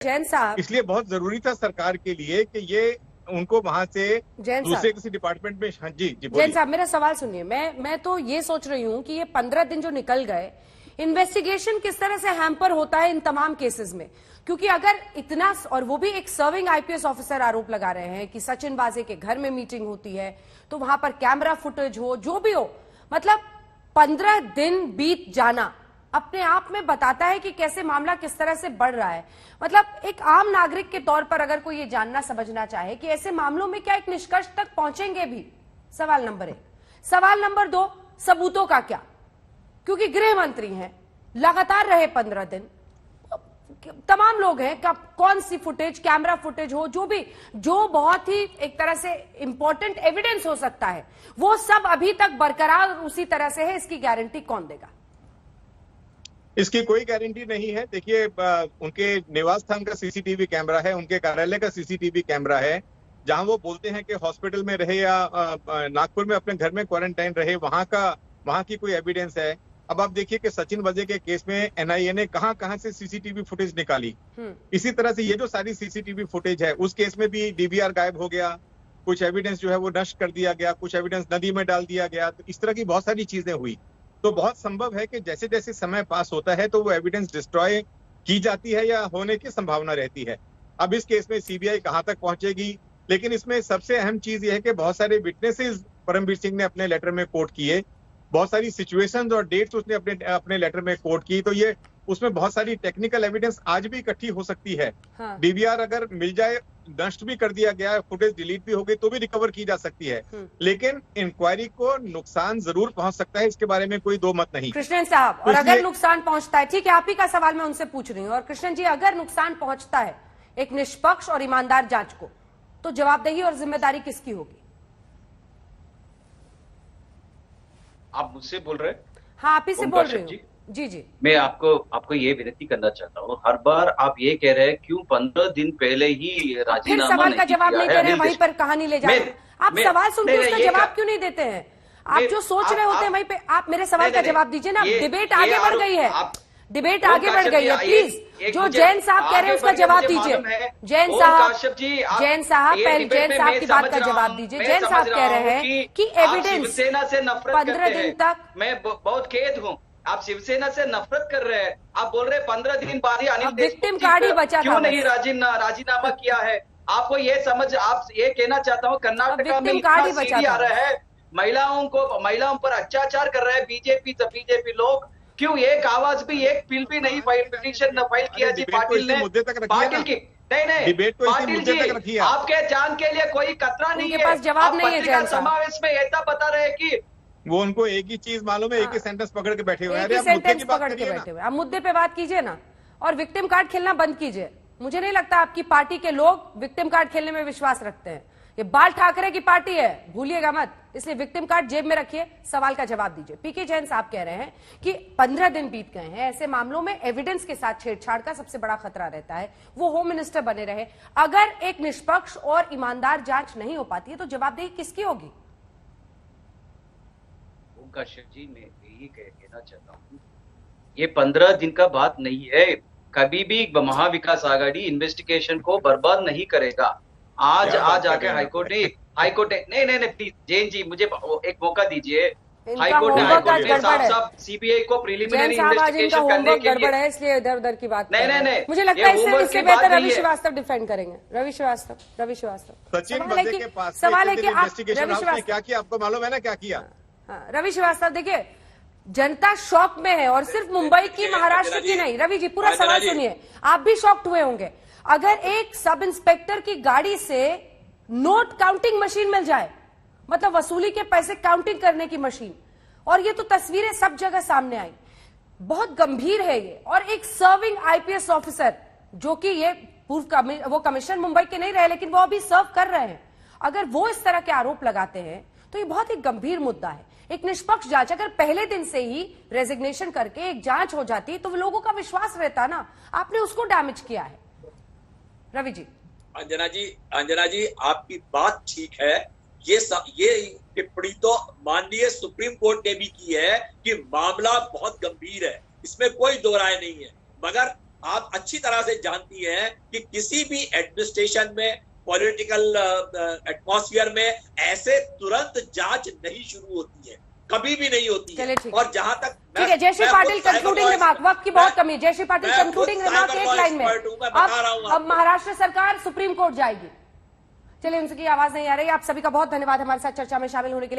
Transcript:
जैन साहब, इसलिए बहुत जरूरी था सरकार के लिए कि ये उनको वहां से दूसरे किसी डिपार्टमेंट में। हाँ जी जैन साहब, मेरा सवाल सुनिए। मैं तो ये सोच रही हूँ कि ये 15 दिन जो निकल गए, इन्वेस्टिगेशन किस तरह से हैम्पर होता है इन तमाम केसेस में? क्योंकि अगर इतना, और वो भी एक सर्विंग आईपीएस ऑफिसर आरोप लगा रहे हैं कि सचिन वाजे के घर में मीटिंग होती है, तो वहां पर कैमरा फुटेज हो, जो भी हो, मतलब 15 दिन बीत जाना अपने आप में बताता है कि कैसे मामला किस तरह से बढ़ रहा है। मतलब एक आम नागरिक के तौर पर अगर कोई ये जानना समझना चाहे कि ऐसे मामलों में क्या एक निष्कर्ष तक पहुंचेंगे भी, सवाल नंबर 1। सवाल नंबर 2, सबूतों का क्या? क्योंकि गृह मंत्री हैं, लगातार रहे 15 दिन, तमाम लोग हैं, कौन सी फुटेज, कैमरा फुटेज हो, जो भी, जो बहुत ही एक तरह से इंपॉर्टेंट एविडेंस हो सकता है, वो सब अभी तक बरकरार उसी तरह से है। इसकी गारंटी कौन देगा? इसकी कोई गारंटी नहीं है। देखिए, उनके निवास स्थान का सीसीटीवी कैमरा है, उनके कार्यालय का सीसीटीवी कैमरा है, जहां वो बोलते हैं कि हॉस्पिटल में रहे या नागपुर में अपने घर में क्वारंटाइन रहे, वहां की कोई एविडेंस है। अब आप देखिए कि सचिन वजे के केस में एनआईए ने कहां से सीसीटीवी फुटेज निकाली। इसी तरह से ये जो सारी सीसीटीवी फुटेज है, उस केस में भी डीवीआर गायब हो गया, कुछ एविडेंस जो है वो नष्ट कर दिया गया, कुछ एविडेंस नदी में डाल दिया गया। तो इस तरह की बहुत सारी चीजें हुई। तो बहुत संभव है कि जैसे जैसे समय पास होता है तो वो एविडेंस डिस्ट्रॉय की जाती है या होने की संभावना रहती है। अब इस केस में सीबीआई कहां तक पहुंचेगी, लेकिन इसमें सबसे अहम चीज यह है कि बहुत सारे विटनेसेस परमवीर सिंह ने अपने लेटर में कोट किए, बहुत सारी सिचुएशंस और डेट्स उसने अपने लेटर में कोट की। तो ये उसमें बहुत सारी टेक्निकल एविडेंस आज भी इकट्ठी हो सकती है। हाँ। डीवीआर अगर मिल जाए, नष्ट भी कर दिया गया, फुटेज डिलीट भी हो गई, तो भी रिकवर की जा सकती है। लेकिन इंक्वायरी को नुकसान जरूर पहुंच सकता है, इसके बारे में कोई दो मत नहीं। कृष्णन साहब, और अगर नुकसान पहुंचता है, ठीक है, आप ही का सवाल मैं उनसे पूछ रही हूँ, और कृष्णन जी, अगर नुकसान पहुंचता है एक निष्पक्ष और ईमानदार जांच को, तो जवाबदेही और जिम्मेदारी किसकी होगी? आप मुझसे बोल रहे हैं? हाँ, आप ही से बोल रही हूँ। जी जी, मैं आपको ये विनती करना चाहता हूँ, हर बार आप ये कह रहे हैं क्यों 15 दिन पहले ही राजीनामा सवाल का जवाब नहीं दे रहे हैं, वहीं पर कहानी ले जा रहे हैं। आप सवाल सुन के उसका जवाब क्यों नहीं देते हैं? आप जो सोच रहे होते हैं वहीं पे आप मेरे सवाल का जवाब दीजिए ना। डिबेट आगे बढ़ गई है, डिबेट आगे बढ़ गई है। प्लीज, जो जैन साहब कह रहे हैं उसका जवाब दीजिए। जैन साहब, पहले जैन साहब की बात का जवाब दीजिए। जैन साहब कह रहे हैं कि एविडेंस शिवसेना से नफरत 15 दिन तक, मैं बहुत खेद हूँ, आप शिवसेना से नफरत कर रहे हैं। आप बोल रहे हैं 15 दिन बाद ही अनिल विक्टिम कार्ड ही बचा, क्यों नहीं राजीनामा किया है? आपको ये समझ, आप ये कहना चाहता हूँ, कर्नाटका में इतना सीढ़ी आ रहा है, महिलाओं पर अत्याचार कर रहे हैं बीजेपी लोग, क्यों एक आवाज भी, एक बिल भी नहीं पिटीशन फाइल किया जी पाटिल ने? पाटिल की नहीं, पाटिल जी, आपके जान के लिए कोई खतरा नहीं है। जवाब नहीं है। पत्रिका समावेश में ऐसा बता रहे हैं कि वो उनको एक ही चीज मालूम है, एक ही सेंटेंस पकड़ के बैठे हुए हैं। आप मुद्दे पे बात कीजिए ना, और विक्टिम कार्ड खेलना बंद कीजिए। मुझे नहीं लगता आपकी पार्टी के लोग विक्टिम कार्ड खेलने में विश्वास रखते हैं। ये बाल ठाकरे की पार्टी है, भूलिएगा मत। इसलिए विक्टिम कार्ड जेब में रखिए, सवाल का जवाब दीजिए। पीके जैन साहब कह रहे हैं कि 15 दिन बीत गए हैं, ऐसे मामलों में एविडेंस के साथ छेड़छाड़ का सबसे बड़ा खतरा रहता है। वो होम मिनिस्टर बने रहे, अगर एक निष्पक्ष और ईमानदार जांच नहीं हो पाती है तो जवाबदेही किसकी होगी? काश्यप जी, मैं यही कहना चाहता हूँ, ये 15 दिन का बात नहीं है। कभी भी महाविकास आघाड़ी इन्वेस्टिगेशन को बर्बाद नहीं करेगा। आज आके हाईकोर्ट नहीं प्लीज जैन जी, मुझे एक मौका दीजिए। हाईकोर्ट ने साफ सीबीआई को प्रिलिमिनरी इन्वेस्टिगेशन करने के लिए है, इसलिए इधर उधर की बात नहीं, मुझे लगता है इससे बेहतर रवि श्रीवास्तव डिफेंड करेंगे। रवि श्रीवास्तव सचिन वजे के पास सवाल है कि आप रवि श्रीवास्तव क्या किया, आपको मालूम है ना क्या किया? रवि श्रीवास्तव, देखिए, जनता शॉक में है, और सिर्फ मुंबई की, महाराष्ट्र की नहीं। रवि जी, पूरा सवाल सुनिए, आप भी शॉक्ड हुए होंगे। अगर एक सब इंस्पेक्टर की गाड़ी से नोट काउंटिंग मशीन मिल जाए, मतलब वसूली के पैसे काउंटिंग करने की मशीन, और ये तो तस्वीरें सब जगह सामने आई, बहुत गंभीर है ये। और एक सर्विंग आईपीएस ऑफिसर, जो कि ये वो कमिश्नर मुंबई के नहीं रहे, लेकिन वो अभी सर्व कर रहे हैं, अगर वो इस तरह के आरोप लगाते हैं तो ये बहुत ही गंभीर मुद्दा है। एक निष्पक्ष जांच, अगर पहले दिन से ही रेजिग्नेशन करके एक जांच हो जाती तो लोगों का विश्वास रहता ना, आपने उसको डैमेज किया है। रवि जी। अंजना जी, आपकी बात ठीक है। ये टिप्पणी तो माननीय सुप्रीम कोर्ट ने भी की है कि मामला बहुत गंभीर है, इसमें कोई दो राय नहीं है। मगर आप अच्छी तरह से जानती हैं कि किसी भी एडमिनिस्ट्रेशन में, पॉलिटिकल एटमॉस्फेयर में ऐसे तुरंत जांच नहीं शुरू होती है, कभी भी नहीं होती है। और जहां तक ठीक है, जयश्री पाटिल कंक्लूडिंग रिमार्क, वक्त की बहुत कमी है। जयश्री पाटिल कंक्लूडिंग रिमार्क एक लाइन में। अब महाराष्ट्र सरकार सुप्रीम कोर्ट जाएगी। चलिए, उनकी आवाज नहीं आ रही। आप सभी का बहुत धन्यवाद हमारे साथ चर्चा में शामिल होने के लिए।